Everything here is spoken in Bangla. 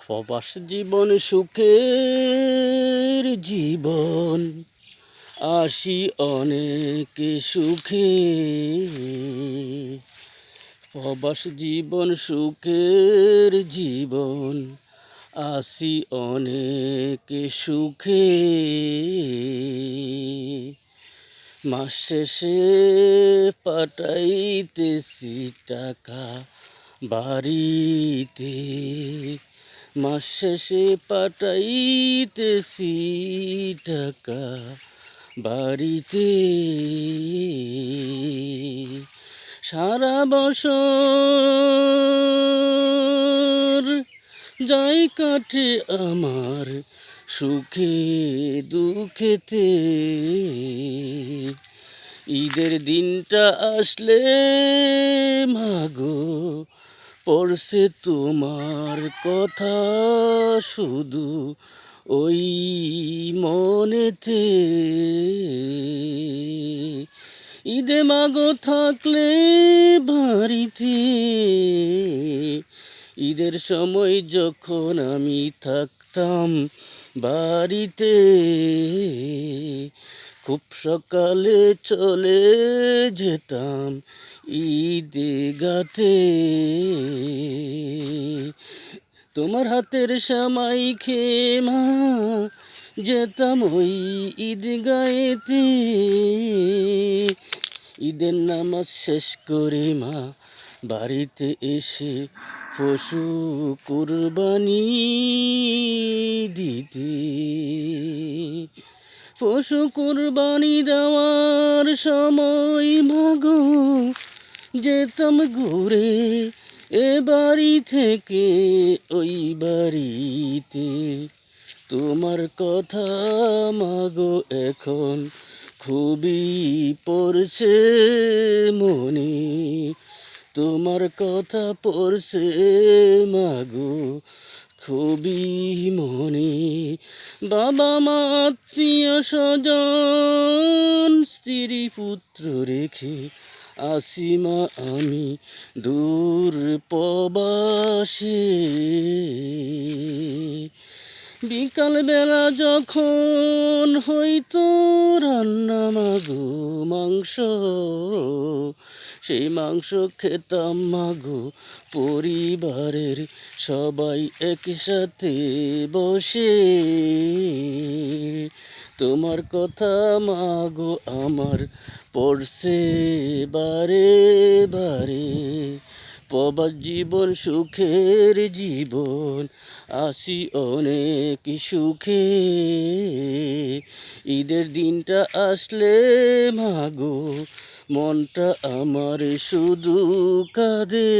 প্রবাস জীবন সুখের জীবন, আসি অনেক সুখে। প্রবাস জীবন সুখের জীবন, আসি অনেক সুখে। মাস শেষে পাঠাইতেছি টাকা বাড়িতে, মাস শেষে পাঠাইতেছি টাকা বাড়িতে। সারা বছর যাই কাটে আমার সুখে দুঃখেতে। ঈদের দিনটা আসলে মাগো পড়ছে তোমার কথা শুধু ওই মনেতে। ঈদে মাগো থাকলে বাড়িতে, ঈদের সময় যখন আমি থাকতাম বাড়িতে, খুব সকালে চলে যেতাম ঈদে গাতে। তোমার হাতের সামাই খেয়ে মা যেতাম ওই ঈদ গায়েতে। ঈদের নামাজ শেষ করে মা বাড়িতে এসে পশু কুরবানি দিতে। পশু কুরবানি দেওয়ার সময় মাগো যেতাম ঘুরে এ বাড়ি থেকে ওই বাড়িতে। তোমার কথা মাগো এখন খুবই পড়ছে মনে, তোমার কথা পড়ছে মাগো খুবই মনে। বাবা মা আত্মীয় স্বজন স্ত্রী পুত্র রেখে আসি মা আমি দূর প্রবাসে। বিকালবেলা যখন হইতো রান্না মাগো মাংস, সেই মাংস খেতাম মাগো পরিবারের সবাই একসাথে বসে। তোমার কথা মাগো আমার পড়ছে বারে বারে। প্রবাস জীবন সুখের জীবন, আসি অনেক সুখে। ঈদের দিনটা আসলে মাগো মনটা আমার শুধু কাঁদে।